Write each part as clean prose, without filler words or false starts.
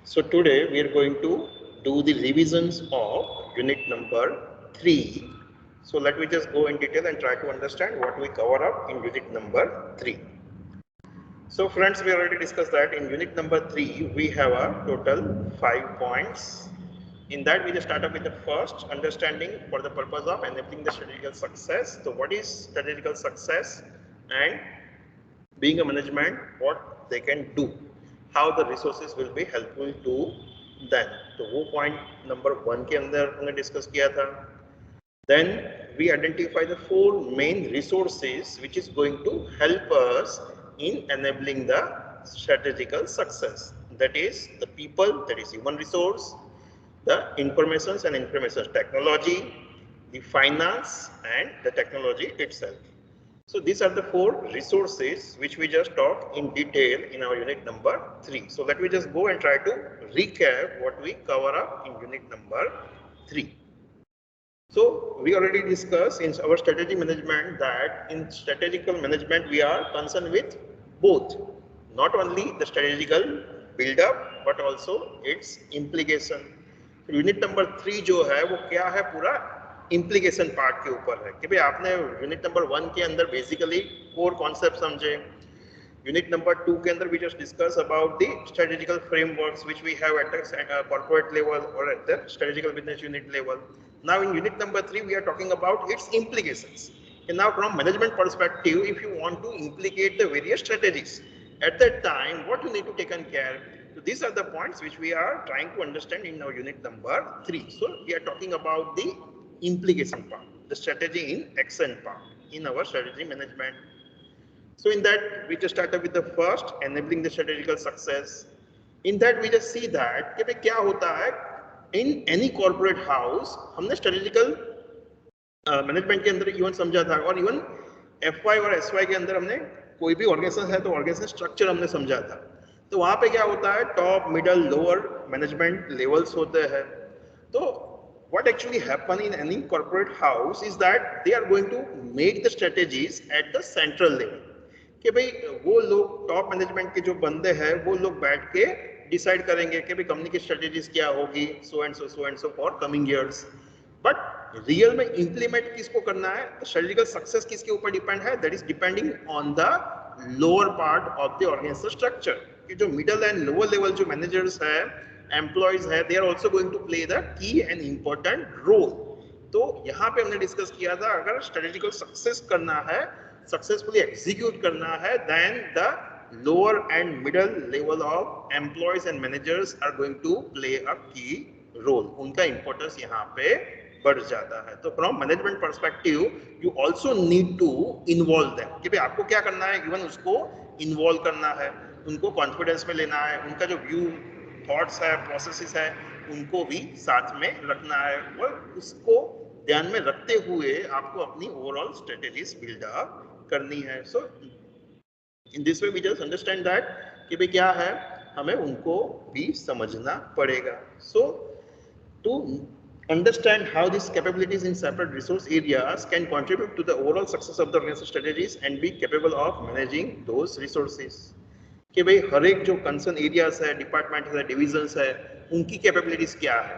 So today we are going to do the revisions of unit number 3. So let me just go in detail and try to understand what we cover up in unit number 3. So friends, we already discussed that in unit number 3 we have a total 5 points. In that we just start up with the first understanding for the purpose of enabling the strategical success. So what is strategical success, and being a management what they can do, how the resources will be helpful to them. तो वो point number 1 के अंदर हमने discuss किया था. Then we identify the 4 main resources which is going to help us in enabling the strategical success. That is the people, that is human resource, the informations and information technology, the finance, and the technology itself. So these are the 4 resources which we just talked in detail in our unit number 3. So let me just go and try to recap what we cover up in unit number 3. So we already discussed in our strategy management that in strategical management we are concerned with both, not only the strategical build up but also its implication. तो unit number 3 जो है वो क्या है, पूरा implication part के ऊपर है कि भाई आपने यूनिट नंबर 1 के अंदर बेसिकली कोर कॉन्सेप्ट समझे. Unit number 2 के अंदर we just discuss about the strategical frameworks which we have at the corporate level or at the strategical business unit level. Now in unit number 3 we are talking about its implications. And now from management perspective, if you want to implicate the various strategies at that time, what you need to take care. So these are the points which we are trying to understand in our unit number 3. So we are talking about the implication part, the strategy in action part in our strategy management. So in that we just started with the first, enabling the strategical success. In that we just see that कि भाई क्या होता है in any corporate house. हमने strategical management के अंदर even समझा था, और इवन FY और SY के अंदर हमने कोई भी ऑर्गेनाइजेशन है तो ऑर्गेनाइजेशन स्ट्रक्चर हमने समझा था. तो वहां पे क्या होता है, top middle lower management levels होते हैं. तो what actually happen in any corporate house is that they are going to make the strategies at the central level. कि भाई वो लोग टॉप मैनेजमेंट के जो बंदे हैं वो लोग बैठ के डिसाइड करेंगे कि भाई कंपनी की स्ट्रेटेजीज क्या होगी, so and so for coming years. But real में इंप्लीमेंट किसको करना है, स्ट्रेटेजिकल सक्सेस किसके ऊपर डिपेंड है, that is depending on the lower part of the organisation structure. कि जो मिडिल एंड लोअर लेवल जो मैनेजर्स है, एम्प्लॉयज है, they are also going to play the key and important role. तो यहाँ पे हमने डिस्कस किया था अगर स्ट्रेटेजिकल सक्सेस करना है, सक्सेसफुली एग्जीक्यूट करना है, then the lower and middle level of employees and managers are going to play a key role. उनका इंपॉर्टेंस यहाँ पे बढ़ जाता है. तो from management perspective you also need to involve them कि भाई आपको क्या करना है, इवन उसको इन्वॉल्व करना है, उनको कॉन्फिडेंस में लेना है, उनका जो व्यू थॉट्स है प्रोसेसेस है उनको भी साथ में रखना है, और उसको ध्यान में रखते हुए आपको अपनी ओवरऑल स्ट्रेटेजीज बिल्ड अप करनी है. So in this way we just understand that कि भाई क्या है, हमें उनको भी समझना पड़ेगा. So to understand how these capabilities in separate resource areas can contribute to the overall success of the organization strategies and be capable of managing those resources. कि भाई हर एक जो कंसर्न एरियाज है, डिपार्टमेंट है, डिविजन्स है, उनकी capabilities क्या है,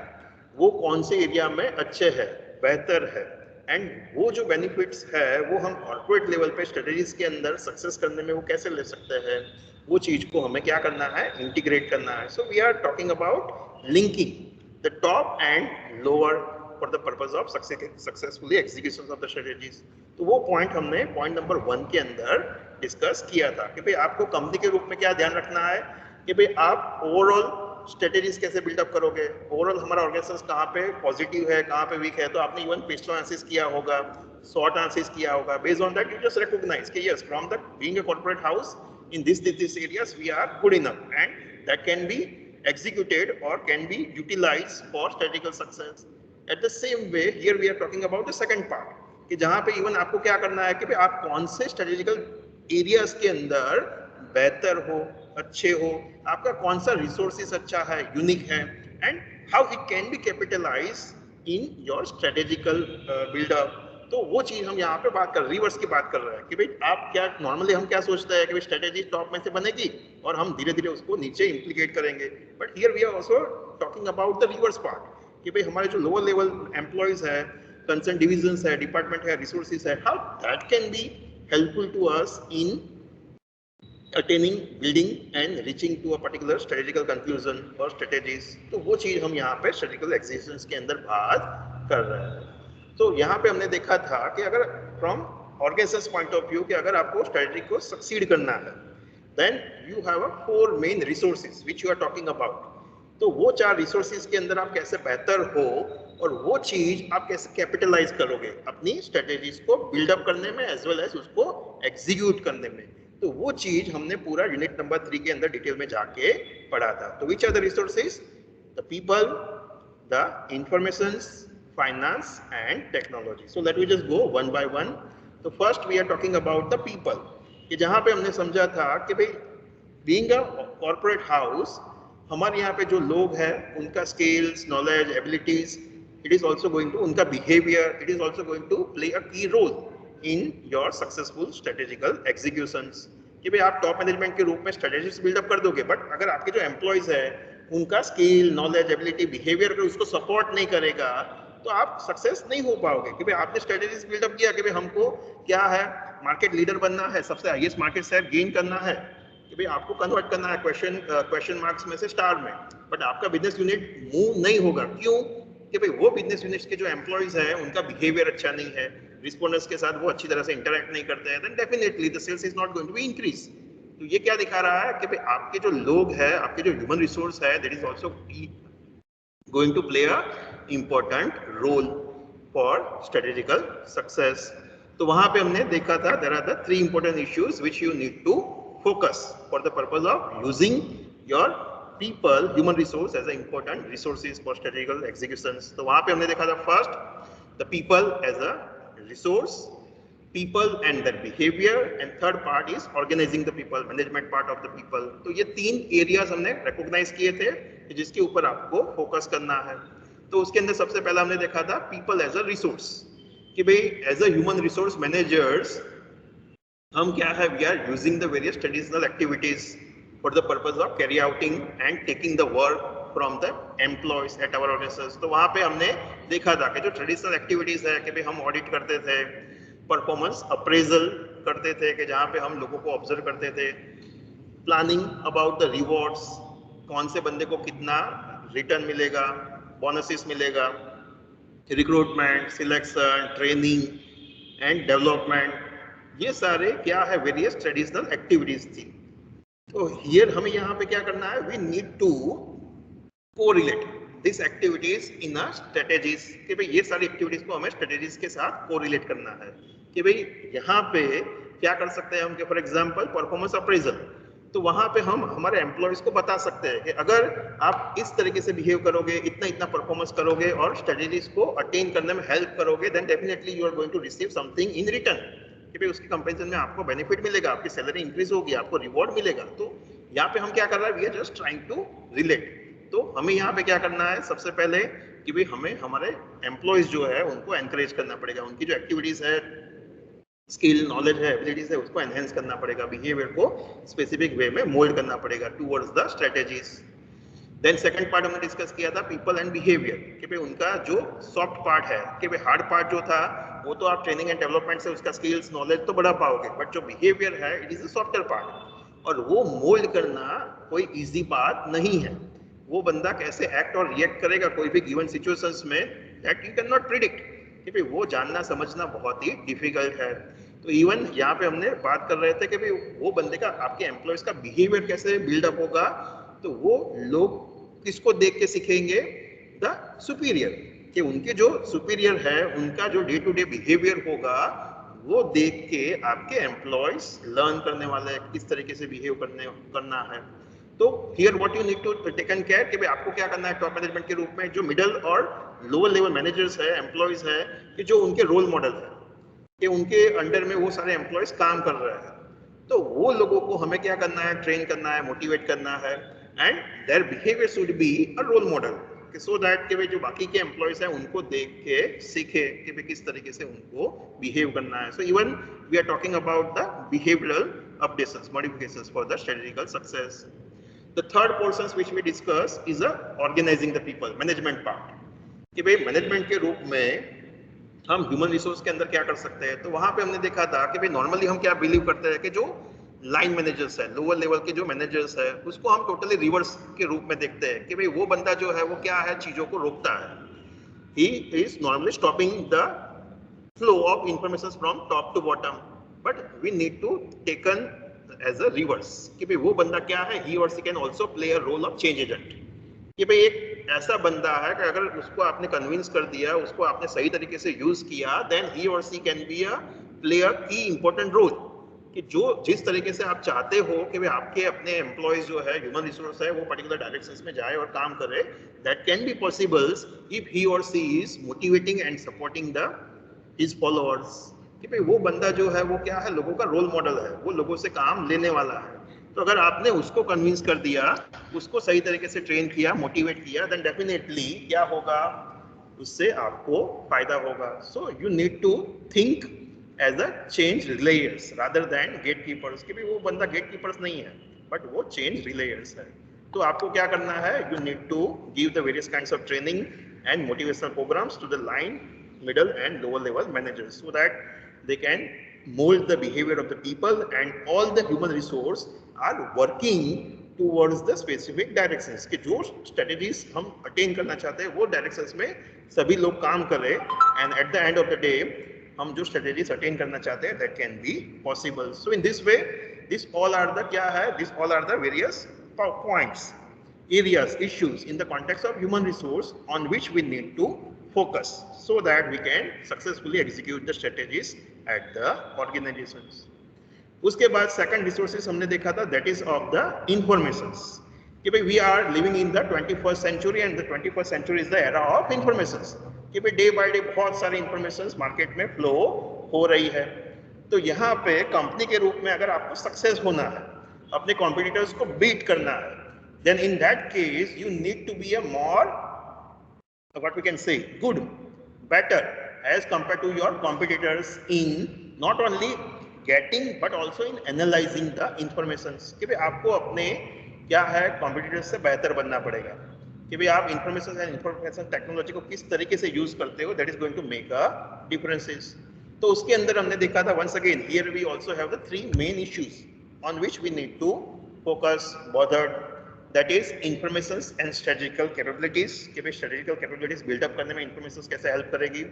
वो कौन से एरिया में अच्छे है, बेहतर है, एंड वो जो बेनिफिट्स है वो हम कॉर्पोरेट लेवल पे स्ट्रेटेजीज के अंदर सक्सेस करने में वो कैसे ले सकते हैं, वो चीज को हमें क्या करना है, इंटीग्रेट करना है. So we are talking about linking the top and lower for the purpose of successfully execution of the strategies. तो वो पॉइंट हमने पॉइंट नंबर 1 के अंदर डिस्कस किया था कि भाई आपको कंपनी के रूप में क्या ध्यान रखना है कि भाई आप ओवरऑल स्ट्रेटेजीज कैसे बिल्डअप करोगे, ओवरऑल हमारा ऑर्गेनाइजेशन कहाँ पे पॉजिटिव है, कहाँ पे वीक है. तो आपने इवन पिछला एनालिसिस किया होगा, शॉर्ट एनालिसिस किया होगा. Based on that you just recognise कि yes from the being a corporate house in this areas we are good enough and that can be executed or can be utilized for strategical success. At the same way here we are talking about the second part कि जहाँ पे even आपको क्या करना है कि भाई आप कौन से स्ट्रेटेजिकल एरियाज के अंदर बेहतर हो, अच्छे हो, आपका कौन सा रिसोर्सेस अच्छा है, यूनिक है, and how it can be capitalise in your strategical buildup. तो वो चीज हम यहाँ पे बात कर रिवर्स की बात कर रहे हैं कि भाई आप क्या नॉर्मली हम क्या सोचते हैं कि भाई स्ट्रेटेजी टॉप में से बनेगी और हम धीरे धीरे उसको नीचे इंप्लीकेट करेंगे, but here we are also talking about the reverse part कि भाई हमारे जो लोअर लेवल एम्प्लॉयज है, कंसर्न डिविजन्स है, डिपार्टमेंट है, रिसोर्सेज है, how that can be helpful to us in attaining, building and reaching to a particular strategical conclusion or strategies। तो वो चीज हम यहाँ पे strategical executions के अंदर बात कर रहे हैं। तो यहाँ पे हमने देखा था कि अगर from organization's point of view कि अगर आपको strategy को succeed करना है, then you have a 4 main resources which you are talking about। तो वो 4 resources के अंदर आप कैसे बेहतर हो और वो चीज आप कैसे कैपिटलाइज करोगे अपनी स्ट्रेटेजीज को बिल्डअप करने में एज वेल एज उसको एग्जीक्यूट करने में। तो वो चीज हमने पूरा यूनिट नंबर 3 के अंदर डिटेल में जाके पढ़ा था। तो which are the resources? The people, the informations, finance and technology. So let we just go one by one. तो first we are talking about the people कि जहां पे हमने समझा था कि भाई बीइंग अ कॉर्पोरेट हाउस, हमारे यहाँ पे जो लोग हैं उनका skills, knowledge, abilities, it is also going to उनका behaviour, it is also going to play a key role in your successful strategical executions. कि भाई आप टॉप मैनेजमेंट के रूप में स्ट्रेटेजीज बिल्डअप कर दोगे, बट अगर आपके जो एम्प्लॉयज है उनका स्किल, नॉलेज, एबिलिटी, बिहेवियर अगर उसको सपोर्ट नहीं करेगा तो आप सक्सेस नहीं हो पाओगे। कि भाई आपने स्ट्रेटेजीज बिल्डअप किया कि भाई हमको क्या है, मार्केट लीडर बनना है, सबसे हाईएस्ट मार्केट शेयर गेन करना है, कि भाई आपको कन्वर्ट करना है क्वेश्चन मार्क्स में से स्टार में, बट आपका बिजनेस यूनिट मूव नहीं होगा। क्यों? कि भाई वो बिजनेस यूनिट्स के जो एम्प्लॉयज हैं उनका बिहेवियर अच्छा नहीं है, रिस्पोंडर्स के साथ वो अच्छी तरह से इंटरेक्ट नहीं करते हैं, then definitely the sales is not going to be increase. तो ये क्या दिखा रहा है कि भाई आपके जो लोग हैं, आपके जो ह्यूमन रिसोर्स है, that is also going to play a important role for strategical success. तो वहां पे हमने देखा था there are the 3 important issues which you need to focus for the purpose of using your people, human resource as an important resources for strategical executions। तो वहां पे हमने देखा था first the people as a resource, people and their behavior, and third part is organizing the people, management part of the people। तो ये 3 areas हमने recognize किए थे जिसके ऊपर आपको focus करना है। तो उसके अंदर सबसे पहला हमने देखा था people as a resource कि भाई as a human resource managers हम क्या है, we are using the various traditional activities for the purpose of carry outing and taking the work from the employees at our organisations. तो वहां पे हमने देखा था कि जो ट्रेडिशनल एक्टिविटीज है कि भाई हम ऑडिट करते थे, परफॉर्मेंस अप्रेजल करते थे कि जहाँ पे हम लोगों को ऑब्जर्व करते थे, प्लानिंग अबाउट द रिवॉर्ड्स, कौन से बंदे को कितना रिटर्न मिलेगा, बोनसेस मिलेगा, recruitment, selection, training and development, ये सारे क्या है, वेरियस ट्रेडिशनल एक्टिविटीज थी। तो हियर हमें यहाँ पे क्या करना है, we need to correlate this activities in a strategies कि भाई ये सारी एक्टिविटीज को हमें स्ट्रेटेजीज के साथ कोरिलेट करना है। कि भाई यहाँ पे क्या कर सकते हैं हम, फॉर एग्जांपल परफॉर्मेंस अप्रेजल, तो वहां पे हम हमारे एम्प्लॉयज को बता सकते हैं कि अगर आप इस तरीके से बिहेव करोगे, इतना इतना परफॉर्मेंस करोगे और स्ट्रेटेजीज को अटेन करने में हेल्प करोगे, then definitely you are going to receive something in return कि भाई उसके कंपेरिजन में आपको बेनिफिट मिलेगा, आपकी सैलरी इंक्रीज होगी, आपको रिवॉर्ड मिलेगा। तो यहाँ पे हम क्या कर रहे हैं, we are just trying to relate. तो हमें यहाँ पे क्या करना है, सबसे पहले कि भाई हमें हमारे एम्प्लॉयज जो है उनको एनकरेज करना पड़ेगा, उनकी जो एक्टिविटीज है, स्किल, नॉलेज है, एबिलिटीज है, उसको एनहेंस करना पड़ेगा, बिहेवियर को स्पेसिफिक वे में मोल्ड करना पड़ेगा towards the strategies. Then second part हमने डिस्कस किया था पीपल एंड बिहेवियर कि भाई उनका जो सॉफ्ट पार्ट है, कि भाई हार्ड पार्ट जो था वो तो आप ट्रेनिंग एंड डेवलपमेंट से उसका स्किल्स, नॉलेज तो बढ़ा पाओगे, बट जो बिहेवियर है it is a software part, और वो मोल्ड करना कोई इजी बात नहीं है। वो बंदा कैसे एक्ट और रिएक्ट करेगा कोई भी गिवन सिचुएशंस में, that you can not predict, कि भाई वो जानना समझना बहुत ही डिफिकल्ट है। तो इवन यहाँ पे हमने बात कर रहे थे कि भाई वो बंदे का, आपके एम्प्लॉयज का बिहेवियर कैसे बिल्डअप होगा, तो वो लोग किसको देख के सीखेंगे, द सुपीरियर, कि उनके जो सुपीरियर है उनका जो डे टू डे बिहेवियर होगा वो देख के आपके एम्प्लॉयज लर्न करने वाले किस तरीके से बिहेव करना है। तो here what you need to take and care कि भाई आपको क्या करना है टॉप मैनेजमेंट के रूप में, जो मिडिल और लोअर लेवल मैनेजर्स है, एम्प्लॉयज है, कि जो उनके रोल मॉडल है, कि उनके अंडर में वो सारे एम्प्लॉयज काम कर रहे हैं, तो वो लोगों को हमें क्या करना है, ट्रेन करना है, मोटिवेट करना है, and there behaviour should be a role model. कि सो दैट कि भाई जो बाकी के एम्प्लॉयज हैं उनको देख के सीखे कि भाई किस तरीके से उनको बिहेव करना है. So even we are talking about the behavioural updations, modifications for the strategical success. The third portions which we discuss is organizing the people, management part. कि भाई मैनेजमेंट के रूप में हम ह्यूमन रिसोर्स के अंदर क्या कर सकते हैं. तो वहां पे हमने देखा था कि भाई नॉर्मली हम क्या बिलीव करते हैं कि जो लाइन मैनेजर्स है, लोअर लेवल के जो मैनेजर्स है, उसको हम टोटली रिवर्स के रूप में देखते हैं कि भाई वो बंदा जो है वो क्या है, चीजों को रोकता है. He is normally stopping the flow of information from top to bottom, but we need to taken as a reverse कि भाई वो बंदा क्या है, he or she can also play a role of change agent. कि भाई एक ऐसा बंदा है कि अगर उसको आपने कन्विंस कर दिया, उसको आपने सही तरीके से यूज किया, then he or she can be a play a key important role. कि जो जिस तरीके से आप चाहते हो कि भाई आपके अपने एम्प्लॉयज जो है, ह्यूमन रिसोर्स है, वो पर्टिकुलर डायरेक्शंस में जाए और काम करे, that can be possibles if he or she is motivating and supporting the his followers. कि भाई वो बंदा जो है वो क्या है, लोगों का रोल मॉडल है, वो लोगों से काम लेने वाला है. तो अगर आपने उसको कन्विंस कर दिया, उसको सही तरीके से ट्रेन किया, मोटिवेट किया, देन डेफिनेटली क्या होगा, उससे आपको फायदा होगा. So you need to think as a change relayers rather than gate keepers. कि भाई वो बंदा गेट कीपर्स नहीं है, बट वो चेंज रिलेयर्स है. तो आपको क्या करना है, you need to give the various kinds of training and motivational programmes to the line, middle and lower level managers so that they can mold the behavior of the people and all the human resource are working towards the specific directions. कि जो strategies हम attain करना चाहते हैं वो directions में सभी लोग काम करें, and at the end of the day हम जो strategies attain करना चाहते हैं that can be possible. So in this way, this all are the क्या है, this all are the various points, areas, issues in the context of human resource on which we need to focus so that we can successfully execute the strategies at the organizations. उसके बाद second resources हमने देखा था, that is of the informations. कि भाई we are living in the 21st century and the 21st century is the era of informations. कि भाई day by day बहुत सारी informations market में flow हो रही है. तो यहाँ पे कंपनी के रूप में अगर आपको सक्सेस होना है, अपने कॉम्पिटिटर्स को बीट करना है, then in that case you need to be a more what we can say good, better as compared to your competitors in not only getting but also in analyzing the informations. कि भाई आपको अपने क्या है competitors से बेहतर बनना पड़ेगा. कि भाई आप इंफॉर्मेशन एंड इंफॉर्मेशन टेक्नोलॉजी को किस तरीके से यूज करते हो, that is going to make a differences. तो उसके अंदर हमने देखा था, once again here we also have the three main issues on which we need to focus, bothered, that is informations and strategical capabilities. कि भाई strategical capabilities build up करने में informations कैसे help करेगी.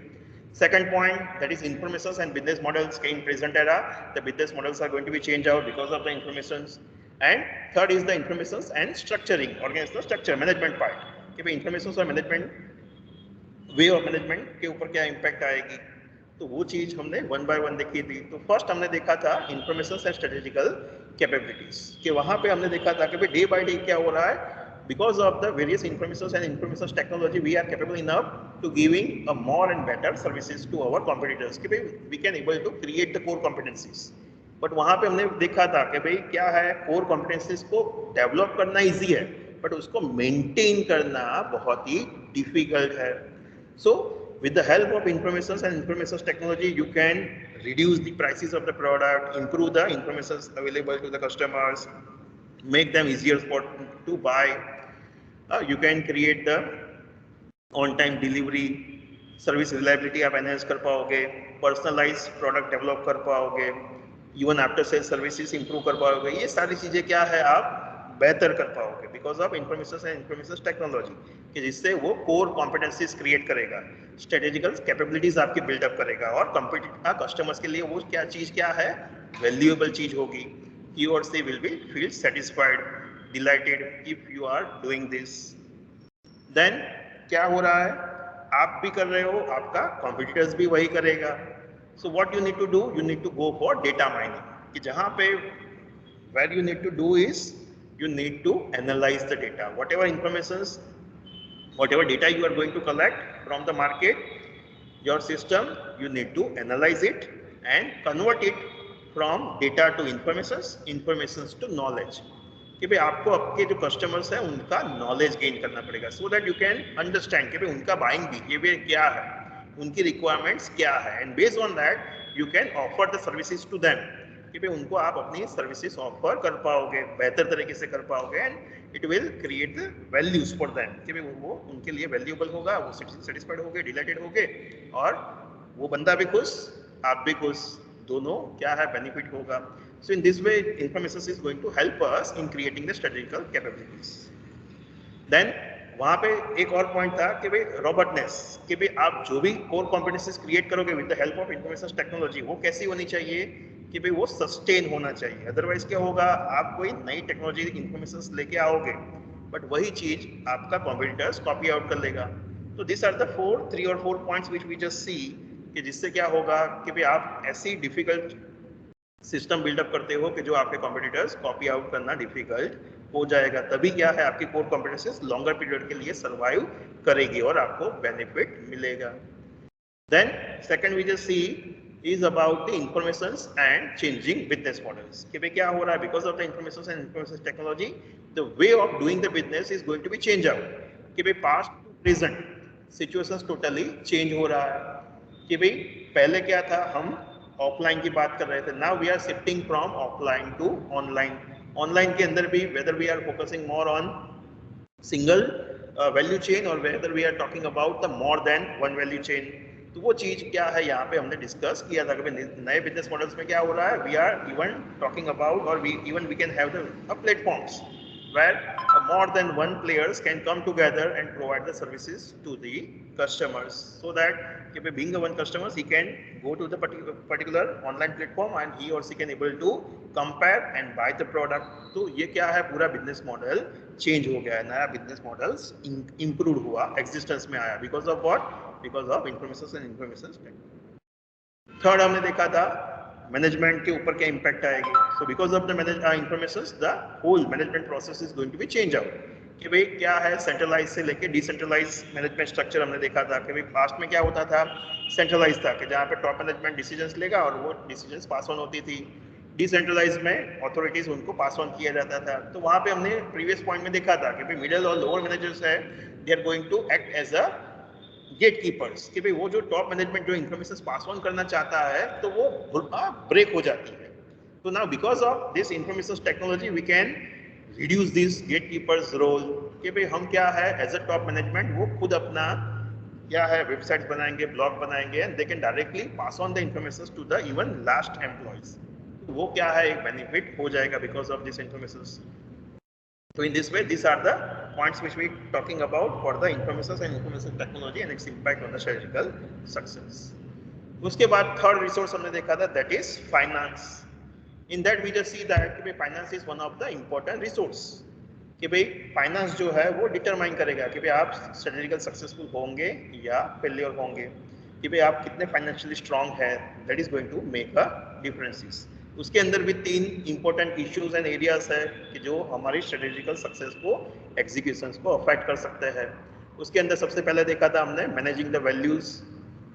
Second point, that is informations and business models. in present era the business models are going to be changed out because of the informations. And third is the informations and structuring, organizational structure, management part. कि भाई informations और management way of management के ऊपर क्या impact आएगी. तो वो चीज हमने वन बाय वन देखी थी. तो फर्स्ट हमने देखा था इंफॉर्मेशन एंड स्ट्रेटेजिकल कैपेबिलिटीज कि वहां पे हमने देखा था कि भाई डे बाय डे क्या हो रहा है, because of the various information and information technology we are capable enough to giving a more and better services to our competitors. कि भाई we can able to create the core competencies. But वहां पे हमने देखा था कि भाई क्या है, कोर कॉम्पिटेंसीज को डेवलप करना ईजी है, बट उसको मेंटेन करना बहुत ही डिफिकल्ट है. So with the help of information and information technology, you can reduce the prices of the product, improve the information available to the customers, make them easier to buy. You can create the on-time delivery, service reliability आप enhance कर पाओगे, personalized product develop कर पाओगे, even after sales services improve कर पाओगे. ये सारी चीजें क्या है आप बेहतर कर पाओगे because of information and information technology, कि जिससे वो कोर कॉम्पिटेंसीज क्रिएट करेगा, स्ट्रेटेजिकल कैपेबिलिटीज आपकी बिल्डअप करेगा, और कस्टमर्स के लिए वो क्या चीज क्या है, वैल्यूएबल चीज होगी. He or she will be feel satisfied, delighted if you are doing this. Then क्या हो रहा है, आप भी कर रहे हो, आपका कॉम्पिटिटर्स भी वही करेगा. So what you need to do, you need to go for data mining. कि जहां पे where you need to do is you need to analyze the data, whatever informations, whatever data you are going to collect from the market, your system, you need to analyze it and convert it from data to informations to knowledge. कि भाई आपको आपके जो customers हैं उनका knowledge gain करना पड़ेगा, so that you can understand कि भाई उनका बाइंग बिहेवियर क्या है, उनकी रिक्वायरमेंट्स क्या है, and based on that you can offer the services to them, कि भाई उनको आप अपनी सर्विसेज ऑफर कर पाओगे, बेहतर तरीके से कर पाओगे, and it will create the values for them, कि भाई वो उनके लिए वैल्यूएबल होगा, वो सेटिस्फाइड होंगे, डिलाइटेड होंगे, और वो बंदा भी खुश, आप भी खुश, दोनों क्या है बेनिफिट होगा. So in this way, Informations is going to help us in creating the strategical capabilities. Then वहाँ पे एक और पॉइंट था कि भाई रॉबर्टनेस, कि भाई आप जो भी कोर कॉम्पिटेंसीज क्रिएट करोगे with the help of information technology, वो कैसी होनी चाहिए कि भाई वो सस्टेन होना चाहिए. अदरवाइज क्या होगा, आप कोई नई टेक्नोलॉजी इंफॉर्मेशन लेके आओगे बट वही चीज आपका कॉम्पिटिटर्स कॉपी आउट कर लेगा. तो this are the 3 or 4 points which we just see, कि जिससे क्या होगा कि भाई आप ऐसी डिफिकल्ट सिस्टम बिल्डअप करते हो कि जो आपके कॉम्पिटिटर्स कॉपी आउट करना डिफिकल्ट हो जाएगा. तभी क्या है, आपकी कोर कॉम्पिटेंसीज लॉन्गर पीरियड के लिए सर्वाइव करेगी और आपको बेनिफिट मिलेगा. Then second we just see is about the informations and changing business models, कि भाई क्या हो रहा है, because of the information and information technology the way of doing the business is going to be change out, कि भाई past to present situations totally change हो रहा है. कि भाई पहले क्या था, हम ऑफलाइन की बात कर रहे थे, now we are shifting from offline to online. Online के अंदर भी whether we are focusing more on single value chain or whether we are talking about the more than one value chain. तो वो चीज क्या है यहाँ पे हमने डिस्कस किया था कि नए बिजनेस मॉडल्स में क्या हो रहा है, we are even talking about or we can have the platforms where more than one players can come together and provide the services to the customers, so that if being a one customer he can go to the particular online platform and he or she can able to compare and buy the product. तो ये क्या है, पूरा business model change हो गया है, नया business models improve हुआ, एग्जिस्टेंस में आया, because of what, because of information and information technology. Third हमने देखा था मैनेजमेंट के ऊपर क्या इंपैक्ट आएगी. So because of the information the whole management process is going to be change out, कि भाई क्या है, सेंट्रलाइज से लेके डिसेंट्रलाइज मैनेजमेंट स्ट्रक्चर हमने देखा था. कि भाई पास्ट में क्या होता था, सेंट्रलाइज था, कि जहाँ पे टॉप मैनेजमेंट डिसीजंस लेगा और वो डिसीजंस पास ऑन होती थी. डिसेंट्रलाइज में अथॉरिटीज उनको पास ऑन किया जाता था. तो वहाँ पे हमने प्रीवियस पॉइंट में देखा था कि भाई मिडिल और लोअर मैनेजर्स है, they are going to act as a gate keepers, कि भाई वो जो टॉप मैनेजमेंट जो इन्फॉर्मेशन पास ऑन करना चाहता है तो वो ब्रेक हो जाती है. तो now because of this information technology we can reduce this gate keepers role, कि भाई हम क्या है एज अ टॉप मैनेजमेंट वो खुद अपना क्या है वेबसाइट बनाएंगे, ब्लॉग बनाएंगे, and they can directly pass on the information to the even last employees. वो क्या है, एक बेनिफिट हो जाएगा because of this information. So in this way, these are the points which we talking about for the information and information technology and its impact on the strategical success. उसके बाद third resource हमने देखा था, that is finance. In that we just see that कि भाई finance is one of the important resource. कि भाई finance जो है वो डिटरमाइन करेगा कि भाई आप स्ट्रेटेजिकल सक्सेसफुल होंगे या फेलियर होंगे, कि भाई आप कितने फाइनेंशियली स्ट्रांग है, that is going to make a differences. उसके अंदर भी 3 इंपॉर्टेंट इश्यूज एंड एरियाज है कि जो हमारी स्ट्रेटेजिकल सक्सेस को, एग्जीक्यूशंस को अफेक्ट कर सकते हैं. उसके अंदर सबसे पहले देखा था हमने managing the values,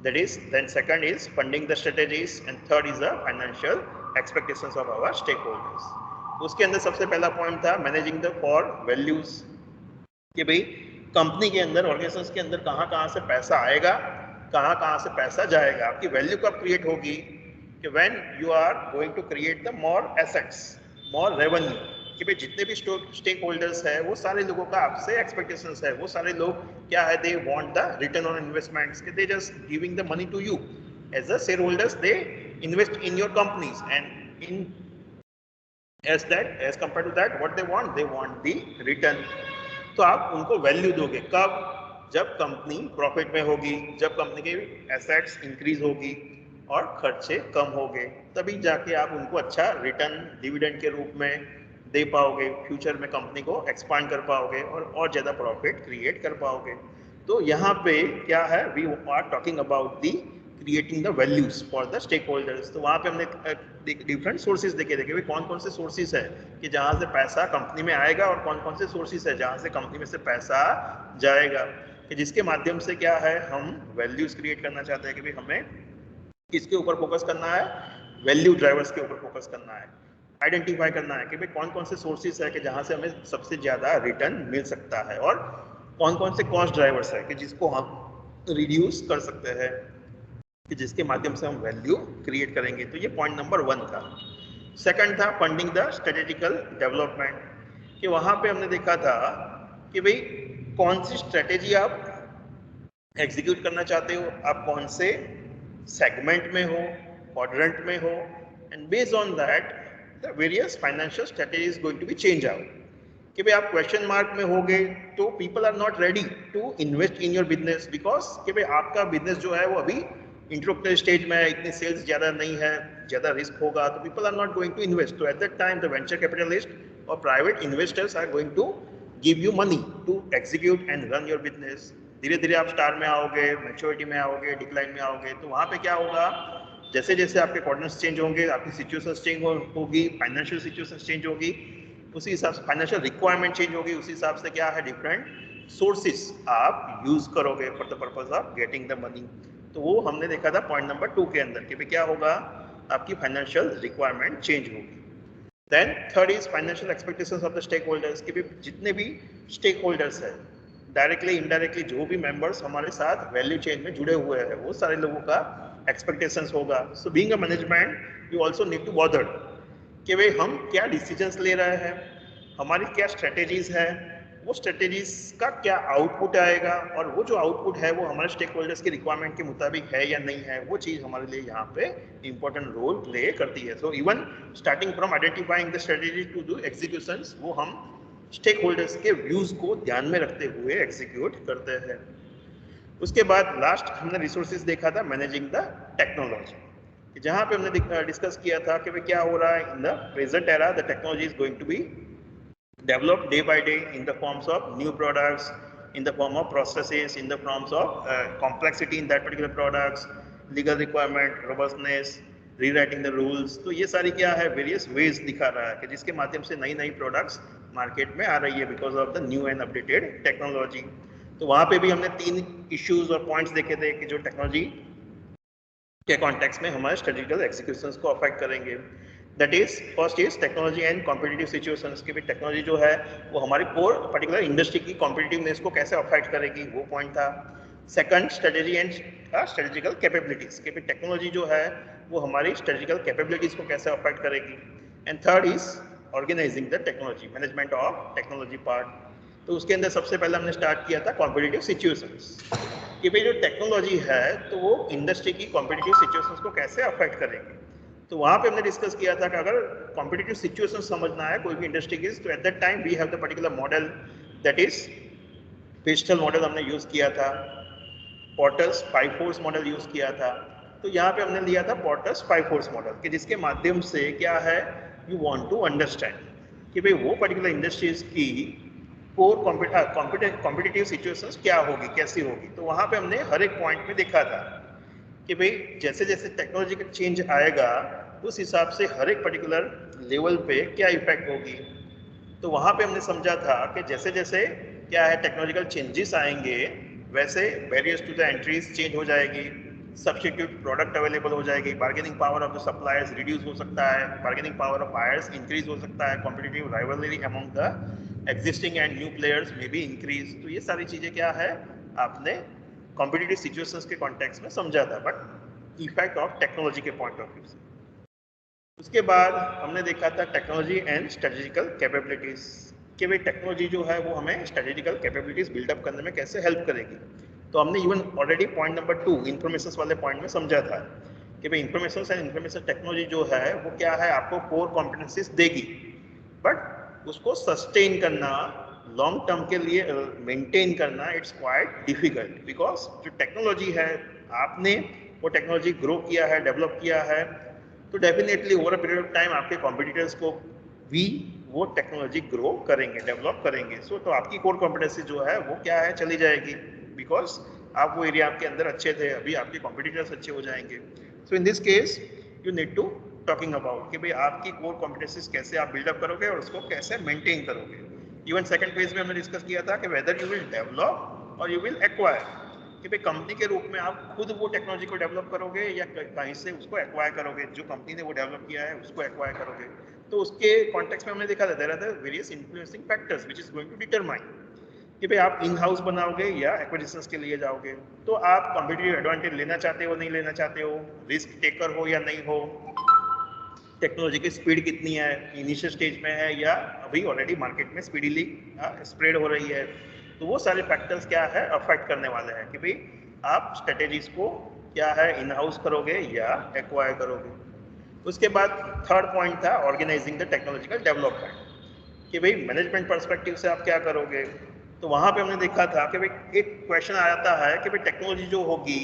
that is, then second is funding the strategies, and third is the financial expectations of our stake holders. उसके अंदर सबसे पहला पॉइंट था मैनेजिंग द फॉर वैल्यूज, कि भाई कंपनी के अंदर, ऑर्गेनाइजेशन के अंदर कहाँ कहाँ से पैसा आएगा, कहाँ कहाँ से पैसा जाएगा. आपकी वैल्यू कब क्रिएट होगी, कि when you are going to create the more assets, more revenue, कि भाई जितने भी स्टेक होल्डर्स है वो सारे लोगों का आपसे एक्सपेक्टेशंस है, वो सारे लोग क्या है, they want the return on investments, कि they just giving the money to you as a share holders, they invest in your companies, and in as compared to that what they want the return. तो आप उनको value दोगे कब, जब company profit में होगी, जब कंपनी के एसेट्स इंक्रीज होगी और खर्चे कम होंगे, तभी जाके आप उनको अच्छा रिटर्न डिविडेंड के रूप में दे पाओगे, फ्यूचर में कंपनी को एक्सपांड कर पाओगे और ज़्यादा प्रॉफिट क्रिएट कर पाओगे. तो यहाँ पे क्या है, we are talking about the creating the values for the stake holders. तो वहाँ पे हमने डिफरेंट सोर्सेज देखे भाई कौन कौन से सोर्सेज है कि जहाँ से पैसा कंपनी में आएगा और कौन कौन से सोर्सेज है जहाँ से कंपनी में से पैसा जाएगा, कि जिसके माध्यम से क्या है हम वैल्यूज क्रिएट करना चाहते हैं, कि भाई हमें किसके ऊपर फोकस करना है, वैल्यू ड्राइवर्स के ऊपर फोकस करना है. आइडेंटिफाई करना है कि भाई कौन कौन से सोर्सेज है कि जहाँ से हमें सबसे ज़्यादा रिटर्न मिल सकता है, और कौन कौन से कॉस्ट ड्राइवर्स है कि जिसको हम रिड्यूस कर सकते हैं, कि जिसके माध्यम से हम वैल्यू क्रिएट करेंगे। तो ये पॉइंट नंबर 1 था। सेकंड था फंडिंग द स्ट्रेटेजिकल डेवलपमेंट, कि वहाँ पे हमने देखा था कि भाई कौन सी स्ट्रेटेजी आप एग्जीक्यूट करना चाहते हो, आप कौन से सेगमेंट में हो, क्वाड्रेंट में हो, and based on that the various financial strategy is going to be change out. कि भाई आप क्वेश्चन मार्क में हो गए तो people are not ready to invest in your business, because कि भाई आपका बिजनेस जो है वो अभी इंट्रोप्रेनर स्टेज में है, इतनी सेल्स ज़्यादा नहीं है, ज़्यादा रिस्क होगा, तो people are not going to invest. तो at that time the venture capitalist or private investors are going to give you money to execute and run your business. धीरे धीरे आप स्टार में आओगे, मैच्योरिटी में आओगे, डिक्लाइन में आओगे, तो वहाँ पे क्या होगा, जैसे जैसे आपके क्वाड्रेंट्स चेंज होंगे, आपकी सिचुएशन चेंज होगी, फाइनेंशियल सिचुएशन चेंज होगी, उसी हिसाब से फाइनेंशियल रिक्वायरमेंट चेंज होगी, उसी हिसाब से क्या है डिफरेंट सोर्सेस आप यूज करोगे for the purpose of getting the money. तो वो हमने देखा था पॉइंट नंबर 2 के अंदर कि क्या होगा, आपकी फाइनेंशियल रिक्वायरमेंट चेंज होगी। Then third is financial expectations of the stake holders, कि जितने भी स्टेक होल्डर्स है, डायरेक्टली इनडायरेक्टली जो भी मेंबर्स हमारे साथ वैल्यू चेन में जुड़े हुए हैं, वो सारे लोगों का एक्सपेक्टेशंस होगा। So being a management you also need to bother कि भाई हम क्या डिसीजंस ले रहे हैं, हमारी क्या स्ट्रेटेजीज है, वो स्ट्रेटेजीज का क्या आउटपुट आएगा, और वो जो आउटपुट है वो हमारे स्टेक होल्डर्स की रिक्वायरमेंट के मुताबिक है या नहीं है, वो चीज़ हमारे लिए यहाँ पे इंपॉर्टेंट रोल प्ले करती है। So even starting from identifying the strategy to do executions, वो हम स्टेक होल्डर्स के व्यूज को ध्यान में रखते हुए एग्जीक्यूट करते हैं। उसके बाद लास्ट हमने रिसोर्सेज देखा था मैनेजिंग द टेक्नोलॉजी, जहाँ पे हमने डिस्कस किया था कि क्या हो रहा है in the present era, the technology is going to be developed day by day in the forms of new products, in the form of processes, in the forms of complexity in that particular products, legal requirement, robustness, rewriting the rules। तो ये सारी क्या है various ways दिखा रहा है कि जिसके माध्यम से नई नई products मार्केट में आ रही है because of the new and updated technology। तो वहाँ पे भी हमने 3 issues और points देखे थे कि जो टेक्नोलॉजी के कॉन्टेक्स्ट में हमारे स्ट्रेटेजिकल एग्जीक्यूशंस को अफेक्ट करेंगे। That is first is technology and competitive situations, की भी टेक्नोलॉजी जो है वो हमारी कोर पर्टिकुलर इंडस्ट्री की कॉम्पिटिटिवनेस को कैसे अफेक्ट करेगी, वो पॉइंट था। Second strategy and strategical capabilities, की भी टेक्नोलॉजी जो है वो हमारी स्ट्रेटेजिकल कैपेबिलिटीज को कैसे अफेक्ट करेगी। And third is organising the technology, management of technology part. तो उसके अंदर सबसे पहले हमने स्टार्ट किया था कॉम्पिटिटिव सिचुएशंस, कि भाई जो टेक्नोलॉजी है तो वो इंडस्ट्री की कॉम्पिटिटिव सिचुएशंस को कैसे अफेक्ट करेंगे। तो वहाँ पे हमने डिस्कस किया था कि अगर कॉम्पिटिटिव सिचुएशन समझना है कोई भी इंडस्ट्री की, तो at that time we have the particular model, that is PESTLE model हमने यूज किया था, पॉटर्स 5 फोर्स मॉडल यूज किया था। तो यहाँ पे हमने लिया था पॉटर्स 5 फोर्स मॉडल, कि जिसके माध्यम से क्या है, यू वांट टू अंडरस्टैंड कि भाई वो पर्टिकुलर इंडस्ट्रीज की कोर कॉम्पिटिटिव सिचुएशंस क्या होगी, कैसी होगी। तो वहाँ पे हमने हर एक पॉइंट में देखा था कि भाई जैसे जैसे टेक्नोलॉजी का चेंज आएगा उस हिसाब से हर एक पर्टिकुलर लेवल पे क्या इफेक्ट होगी। तो वहाँ पे हमने समझा था कि जैसे जैसे क्या है टेक्नोलॉजिकल चेंजेस आएंगे, वैसे barriers to the entries change हो जाएगी, सब्स्टिट्यूट प्रोडक्ट अवेलेबल हो जाएगी, bargaining power of the suppliers reduce हो सकता है, bargaining power of buyers increase हो सकता है, competitive rivalry among the existing and new players में भी इंक्रीज। तो ये सारी चीजें क्या है आपने कॉम्पिटिटिव सिचुएशंस के कॉन्टेक्स्ट में समझा था, बट इफेक्ट ऑफ टेक्नोलॉजी के पॉइंट ऑफ व्यू से। उसके बाद हमने देखा था टेक्नोलॉजी एंड स्ट्रेटेजिकल कैपेबिलिटीज, कि भाई टेक्नोलॉजी जो है वो हमें स्ट्रेटेजिकल कैपेबिलिटीज बिल्डअप करने में कैसे हेल्प करेगी। तो हमने even already point number 2 information वाले पॉइंट में समझा था कि भाई इन्फॉर्मेशन एंड इन्फॉर्मेशन टेक्नोलॉजी जो है वो क्या है, आपको कोर कॉम्पिटेंसीज देगी, बट उसको सस्टेन करना, लॉन्ग टर्म के लिए मेंटेन करना, इट्स क्वाइट डिफिकल्ट, बिकॉज जो टेक्नोलॉजी है आपने वो टेक्नोलॉजी ग्रो किया है, डेवलप किया है, तो definitely over a period of time आपके कॉम्पिटिटर्स को भी वो टेक्नोलॉजी ग्रो करेंगे, डेवलप करेंगे। सो तो आपकी कोर कॉम्पिटेंसी जो है वो क्या है, चली जाएगी, बिकॉज आप वो एरिया आपके अंदर अच्छे थे, अभी आपके कॉम्पिटिटर्स अच्छे हो जाएंगे। So in this case you need to talking about कि भाई आपकी कोर कॉम्पिटेंसीज कैसे आप बिल्डअप करोगे और उसको कैसे मेंटेन करोगे। इवन सेकंड फेज में हमने डिस्कस किया था कि वेदर यू विल डेवलप और यू विल एक्वायर, कि भाई कंपनी के रूप में आप खुद वो टेक्नोलॉजी को डेवलप करोगे या कहीं से उसको एक्वायर करोगे, जो कंपनी ने वो डेवलप किया है उसको एक्वायर करोगे। तो उसके कॉन्टेक्स्ट में हमने देखा था there are the various influencing factors which is going to determine कि भाई आप इन हाउस बनाओगे या एक्विजिशंस के लिए जाओगे, तो आप कॉम्पिटिटिव एडवांटेज लेना चाहते हो नहीं लेना चाहते हो, रिस्क टेकर हो या नहीं हो, टेक्नोलॉजी की स्पीड कितनी है, इनिशियल स्टेज में है या अभी ऑलरेडी मार्केट में स्पीडीली स्प्रेड हो रही है। तो वो सारे फैक्टर्स क्या है अफेक्ट करने वाले हैं कि भाई आप स्ट्रेटेजीज को क्या है इन हाउस करोगे या एक्वायर करोगे। उसके बाद थर्ड पॉइंट था ऑर्गेनाइजिंग द टेक्नोलॉजिकल डेवलपमेंट कि भाई मैनेजमेंट पर्सपेक्टिव से आप क्या करोगे। तो वहां पे हमने देखा था कि भाई एक क्वेश्चन आता है कि भाई टेक्नोलॉजी जो होगी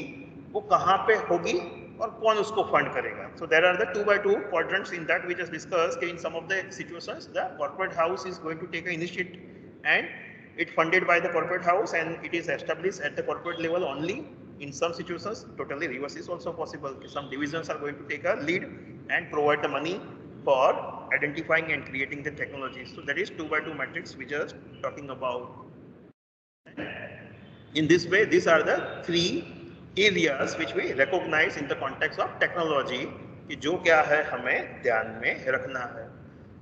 वो कहाँ पे होगी और कौन उसको फंड करेगा। So there are the 2x2 quadrants in that we just discussed in some of the situations the corporate house is going to take an initiative and it funded by the corporate house and it is established at the corporate level only. In some situations totally reverse is also possible. Some divisions are going to take a lead and provide the money for identifying and creating the technologies. So that is 2x2 matrix we just talking about. In this way, these are the three areas which we recognize in the context of technology कि जो क्या है हमें ध्यान में रखना है.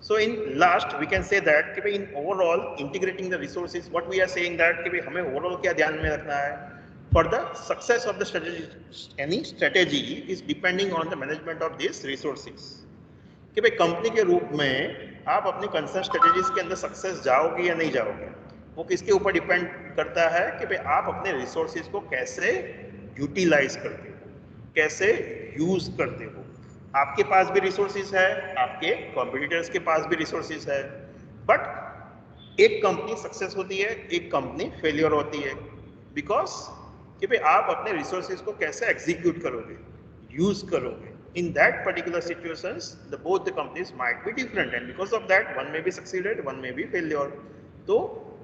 So in last we can say that कि in overall integrating the resources, what we are saying that कि हमें overall क्या ध्यान में रखना है. For the success of the strategy, any strategy is depending on the management of these resources. कि भाई कंपनी के रूप में आप अपनी कंसर्न स्ट्रेटेजीज के अंदर सक्सेस जाओगे या नहीं जाओगे, वो किसके ऊपर डिपेंड करता है कि भाई आप अपने रिसोर्सेज को कैसे यूटिलाइज करते हो, कैसे यूज करते हो. आपके पास भी रिसोर्सेज है, आपके कॉम्पिटिटर्स के पास भी रिसोर्सेज है, बट एक कंपनी सक्सेस होती है, एक कंपनी फेलियर होती है, बिकॉज कि भाई आप अपने रिसोर्सेज को कैसे एग्जीक्यूट करोगे, यूज करोगे. In that particular situations, both the companies might be different and because of that one may be succeeded, one may be failure. तो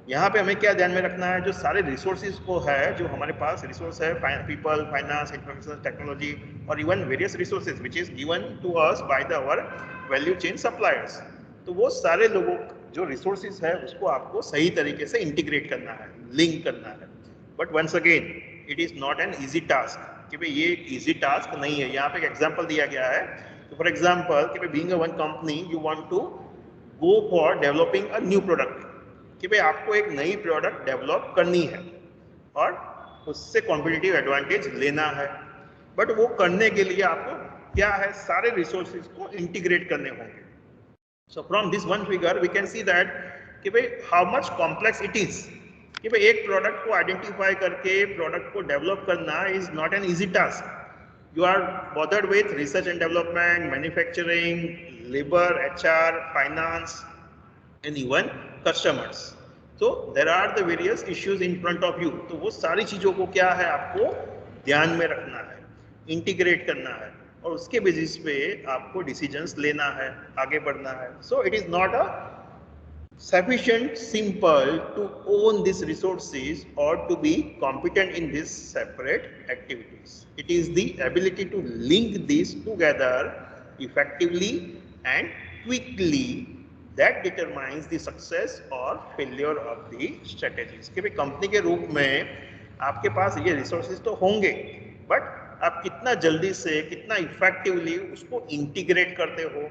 यहाँ पे हमें क्या ध्यान में रखना है, जो सारे रिसोर्सेज को है, जो हमारे पास रिसोर्स है, पीपल, फाइनेंस, इंफॉर्मेशन टेक्नोलॉजी और even various resources which is given to us by the our value chain suppliers. तो वो सारे लोगों जो रिसोर्सेज है उसको आपको सही तरीके से इंटीग्रेट करना है, लिंक करना है. But once again it is not an easy task कि भाई ये एक इजी टास्क नहीं है. यहाँ पे एक एग्जांपल दिया गया है. तो फॉर एग्जांपल कि भाई being a one company you want to go for developing a new product, कि भाई आपको एक नई प्रोडक्ट डेवलप करनी है और उससे कॉम्पिटिटिव एडवांटेज लेना है. बट वो करने के लिए आपको क्या है, सारे रिसोर्सेज को इंटीग्रेट करने होंगे. So from this one figure we can see that कि भाई how much complex it is कि भाई एक प्रोडक्ट को आइडेंटिफाई करके प्रोडक्ट को डेवलप करना is not an easy task. You are bothered with research and development, manufacturing, labour, HR, finance and even customers. तो there are the various issues in front of you. तो वो सारी चीजों को क्या है आपको ध्यान में रखना है, इंटीग्रेट करना है और उसके बेसिस पे आपको डिसीजंस लेना है, आगे बढ़ना है. So it is not a sufficient simple to own these resources or to be competent in these separate activities. It is the ability to link these together effectively and quickly that determines the success or failure of the strategies. कि भाई company के रूप में आपके पास ये resources तो होंगे, but आप कितना जल्दी से कितना इफेक्टिवली उसको इंटीग्रेट करते हो,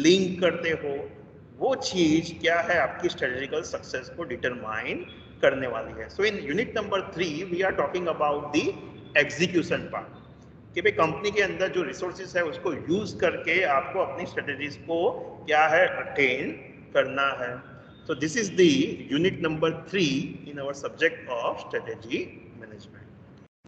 लिंक करते हो, वो चीज क्या है आपकी स्ट्रेटेजिकल सक्सेस को डिटरमाइन करने वाली है. So in unit number 3 we are talking about the execution part कि भाई कंपनी के अंदर जो रिसोर्सेज है उसको यूज करके आपको अपनी स्ट्रेटेजीज को क्या है अटेन करना है. So this is the unit number 3 in our subject of strategy management.